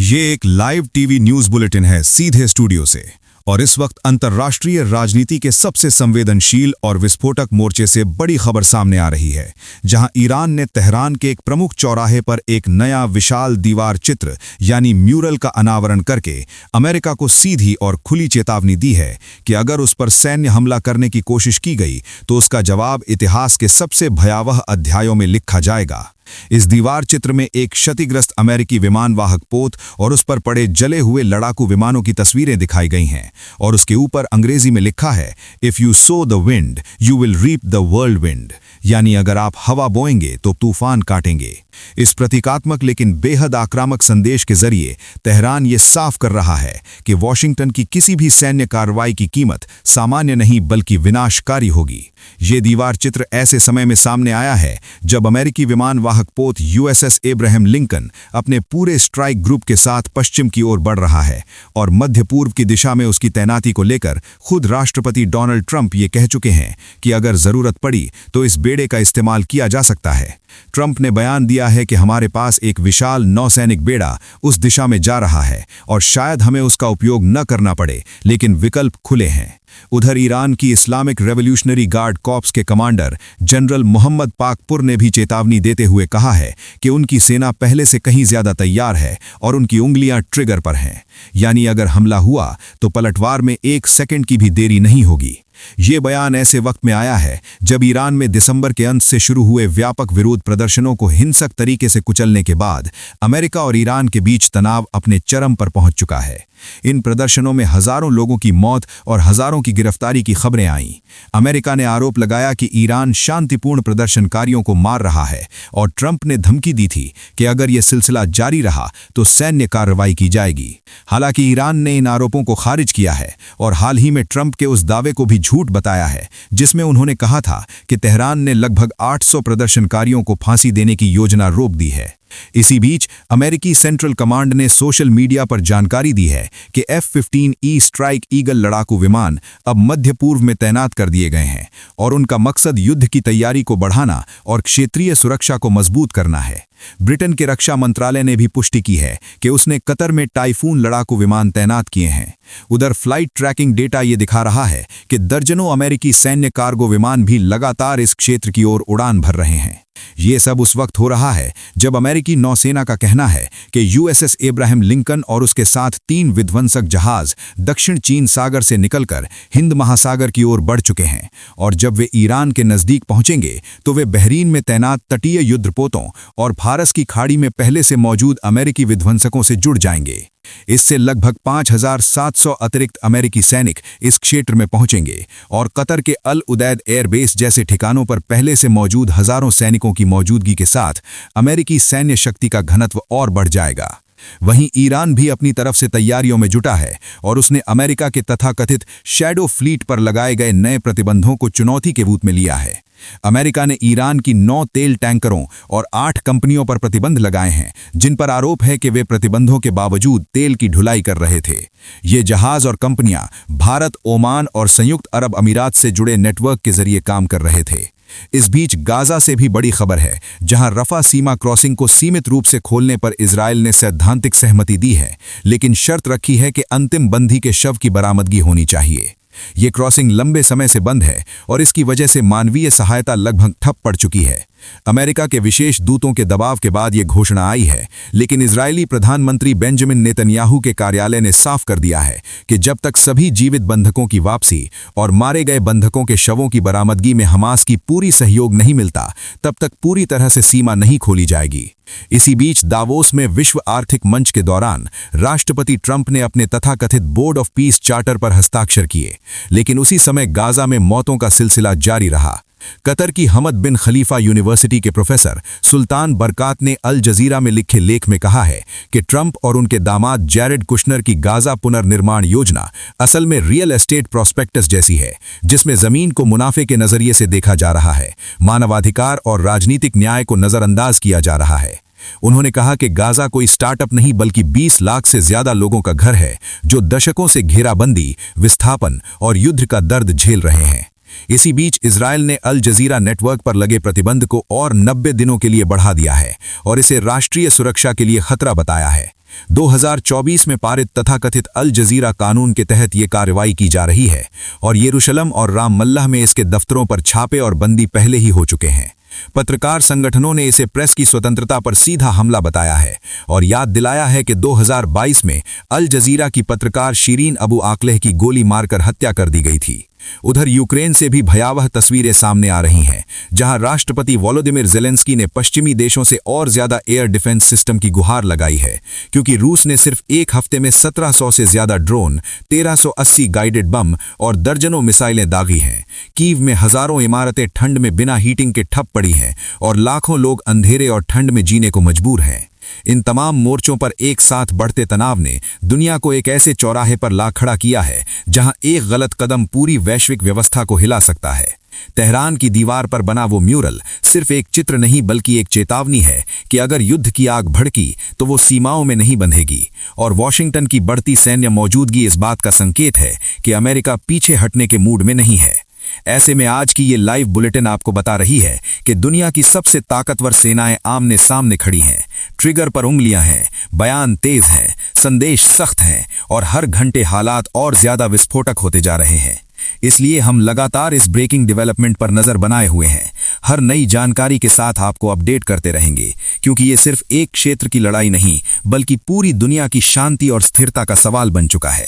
ये एक live TV news bulletin है सीधे स्टूडियो से और इस वक्त अंतर्राष्ट्रीय राजनीति के सबसे संवेदनशील और विस्फोटक मोर्चे से बड़ी खबर सामने आ रही है, जहां ईरान ने तेहरान के एक प्रमुख चौराहे पर एक नया विशाल दीवार चित्र यानी म्यूरल का अनावरण करके अमेरिका को सीधी और खुली चेतावनी दी है कि अगर उस पर सैन्य हमला करने की कोशिश की गई तो उसका जवाब इतिहास के सबसे भयावह अध्यायों में लिखा जाएगा। इस दीवार चित्र में एक क्षतिग्रस्त अमेरिकी विमानवाहक पोत और उस पर पड़े जले हुए लड़ाकू विमानों की तस्वीरें दिखाई गई हैं और उसके ऊपर अंग्रेजी में लिखा है, if you sow the wind you will reap the whirlwind, यानी अगर आप हवा बोएंगे तो तूफान काटेंगे। इस प्रतीकात्मक लेकिन बेहद आक्रामक संदेश के जरिए तेहरान ये साफ कर रहा है कि वॉशिंगटन की किसी भी सैन्य कार्रवाई की कीमत सामान्य नहीं बल्कि विनाशकारी होगी। ये दीवार चित्र ऐसे समय में सामने आया है जब अमेरिकी विमानवाहक पोत यूएसएस एब्राहम लिंकन अपने पूरे स्ट्राइक ग्रुप के साथ पश्चिम की ओर बढ़ रहा है और मध्य पूर्व की दिशा में उसकी तैनाती को लेकर खुद राष्ट्रपति डोनाल्ड ट्रंप ये कह चुके हैं कि अगर जरूरत पड़ी तो इस बेड़े का इस्तेमाल किया जा सकता है। ट्रंप ने बयान दिया है कि हमारे पास एक विशाल नौसैनिक बेड़ा उस दिशा में जा रहा है और शायद हमें उसका उपयोग न करना पड़े, लेकिन विकल्प खुले हैं। उधर ईरान की इस्लामिक रेवोल्यूशनरी गार्ड कॉर्प्स के कमांडर जनरल मोहम्मद पाकपुर ने भी चेतावनी देते हुए कहा है कि उनकी सेना पहले से कहीं ज्यादा तैयार है और उनकी उंगलियां ट्रिगर पर हैं, यानी अगर हमला हुआ तो पलटवार में 1 सेकंड की भी देरी नहीं होगी। ये बयान ऐसे वक्त में आया है जब ईरान में दिसंबर के अंत से शुरू हुए व्यापक विरोध प्रदर्शनों को हिंसक तरीके से कुचलने के बाद अमेरिका और ईरान के बीच तनाव अपने चरम पर पहुंच चुका है। इन प्रदर्शनों में हजारों लोगों की मौत और हजारों की गिरफ्तारी की खबरें आईं। अमेरिका ने आरोप लगाया कि ईरान शांतिपूर्ण प्रदर्शनकारियों को मार रहा है और ट्रंप ने धमकी दी थी कि अगर यह सिलसिला जारी रहा तो सैन्य कार्रवाई की जाएगी। हालांकि ईरान ने इन आरोपों को खारिज किया है और हाल ही में ट्रंप के उस दावे को भी झूठ बताया है जिसमें उन्होंने कहा था कि तेहरान ने लगभग 800 प्रदर्शनकारियों को फांसी देने की योजना रोक दी है। इसी बीच अमेरिकी सेंट्रल कमांड ने सोशल मीडिया पर जानकारी दी है कि F-15E स्ट्राइक ईगल लड़ाकू विमान अब मध्य पूर्व में तैनात कर दिए गए हैं और उनका मकसद युद्ध की तैयारी को बढ़ाना और क्षेत्रीय सुरक्षा को मजबूत करना है। ब्रिटेन के रक्षा मंत्रालय ने भी पुष्टि की है कि उसने कतर में टाइफून लड़ाकू विमान तैनात किए हैं। उधर फ्लाइट ट्रैकिंग डेटा ये दिखा रहा है कि दर्जनों अमेरिकी सैन्य कार्गो विमान भी लगातार इस क्षेत्र की ओर उड़ान भर रहे हैं। ये सब उस वक्त हो रहा है जब अमेरिकी नौसेना का कहना है कि यूएसएस एब्राहम लिंकन और उसके साथ 3 विध्वंसक जहाज दक्षिण चीन सागर से निकलकर हिंद महासागर की ओर बढ़ चुके हैं और जब वे ईरान के नजदीक पहुंचेंगे तो वे बहरीन में तैनात तटीय युद्धपोतों और फारस की खाड़ी में पहले से मौजूद अमेरिकी विध्वंसकों से जुड़ जाएंगे। इससे लगभग 5700 अतिरिक्त अमेरिकी सैनिक इस क्षेत्र में पहुंचेंगे और कतर के अल उदैद एयरबेस जैसे ठिकानों पर पहले से मौजूद हजारों सैनिकों की मौजूदगी के साथ अमेरिकी सैन्य शक्ति का घनत्व और बढ़ जाएगा। वहीं ईरान भी अपनी तरफ से तैयारियों में जुटा है और उसने अमेरिका के तथाकथित शैडो फ्लीट पर लगाए गए नए प्रतिबंधों को चुनौती के रूप में लिया है। अमेरिका ने ईरान की 9 तेल टैंकरों और 8 कंपनियों पर प्रतिबंध लगाए हैं जिन पर आरोप है कि वे प्रतिबंधों के बावजूद तेल की ढुलाई कर रहे थे। ये जहाज और कंपनियां भारत, ओमान और संयुक्त अरब अमीरात से जुड़े नेटवर्क के जरिए काम कर रहे थे। इस बीच गाजा से भी बड़ी खबर है, जहां रफा सीमा क्रॉसिंग को सीमित रूप से खोलने पर इजरायल ने सैद्धांतिक सहमति दी है, लेकिन शर्त रखी है कि अंतिम बंदी के शव की बरामदगी होनी चाहिए। ये क्रॉसिंग लंबे समय से बंद है और इसकी वजह से मानवीय सहायता लगभग ठप पड़ चुकी है। अमेरिका के विशेष दूतों के दबाव के बाद यह घोषणा आई है, लेकिन इजरायली प्रधानमंत्री बेंजामिन नेतन्याहू के कार्यालय ने साफ कर दिया है कि जब तक सभी जीवित बंधकों की वापसी और मारे गए बंधकों के शवों की बरामदगी में हमास की पूरी सहयोग नहीं मिलता, तब तक पूरी तरह से सीमा नहीं खोली जाएगी। इसी बीच दावोस में विश्व आर्थिक मंच के दौरान राष्ट्रपति ट्रंप ने अपने तथाकथित बोर्ड ऑफ पीस चार्टर पर हस्ताक्षर किए, लेकिन उसी समय गाजा में मौतों का सिलसिला जारी रहा। कतर की हमद बिन खलीफा यूनिवर्सिटी के प्रोफेसर सुल्तान बरकात ने अल जजीरा में लिखे लेख में कहा है कि ट्रंप और उनके दामाद जैरेड कुशनर की गाजा पुनर्निर्माण योजना असल में रियल एस्टेट प्रॉस्पेक्टस जैसी है, जिसमें जमीन को मुनाफे के नजरिए से देखा जा रहा है, मानवाधिकार और राजनीतिक न्याय को नजरअंदाज किया जा रहा है। उन्होंने कहा कि गाजा कोई स्टार्टअप नहीं बल्कि 20 लाख से ज्यादा लोगों का घर है जो दशकों से घेराबंदी, विस्थापन और युद्ध का दर्द झेल रहे हैं। इसी बीच इजराइल ने अल जजीरा नेटवर्क पर लगे प्रतिबंध को और 90 दिनों के लिए बढ़ा दिया है और इसे राष्ट्रीय सुरक्षा के लिए खतरा बताया है। 2024 में पारित तथाकथित अल जजीरा कानून के तहत ये कार्रवाई की जा रही है और यरूशलेम और रामल्लाह में इसके दफ्तरों पर छापे और बंदी पहले ही हो चुके हैं। पत्रकार संगठनों ने इसे प्रेस की स्वतंत्रता पर सीधा हमला बताया है और याद दिलाया है कि 2022 में अल जजीरा की पत्रकार शिरीन अबू आकलेह की गोली मारकर हत्या कर दी गई थी। उधर यूक्रेन से भी भयावह तस्वीरें सामने आ रही हैं, जहां राष्ट्रपति वोलोदिमिर ज़ेलेंस्की ने पश्चिमी देशों से और ज्यादा एयर डिफेंस सिस्टम की गुहार लगाई है, क्योंकि रूस ने सिर्फ एक हफ्ते में 1700 से ज्यादा ड्रोन, 1380 गाइडेड बम और दर्जनों मिसाइलें दागी हैं। कीव में हजारों इमारतें ठंड में बिना हीटिंग के ठप पड़ी हैं और लाखों लोग अंधेरे और ठंड में जीने को मजबूर हैं। इन तमाम मोर्चों पर एक साथ बढ़ते तनाव ने दुनिया को एक ऐसे चौराहे पर ला खड़ा किया है जहां एक गलत कदम पूरी वैश्विक व्यवस्था को हिला सकता है। तेहरान की दीवार पर बना वो म्यूरल सिर्फ एक चित्र नहीं बल्कि एक चेतावनी है कि अगर युद्ध की आग भड़की तो वो सीमाओं में नहीं बंधेगी, और वॉशिंगटन की बढ़ती सैन्य मौजूदगी इस बात का संकेत है कि अमेरिका पीछे हटने के मूड में नहीं है। ऐसे में आज की ये लाइव बुलेटिन आपको बता रही है कि दुनिया की सबसे ताकतवर सेनाएं आमने सामने खड़ी हैं, ट्रिगर पर उंगलियां हैं, बयान तेज हैं, संदेश सख्त हैं और हर घंटे हालात और ज्यादा विस्फोटक होते जा रहे हैं। इसलिए हम लगातार इस ब्रेकिंग डेवलपमेंट पर नजर बनाए हुए हैं। हर नई जानकारी के साथ आपको अपडेट करते रहेंगे, क्योंकि ये सिर्फ एक क्षेत्र की लड़ाई नहीं बल्कि पूरी दुनिया की शांति और स्थिरता का सवाल बन चुका है।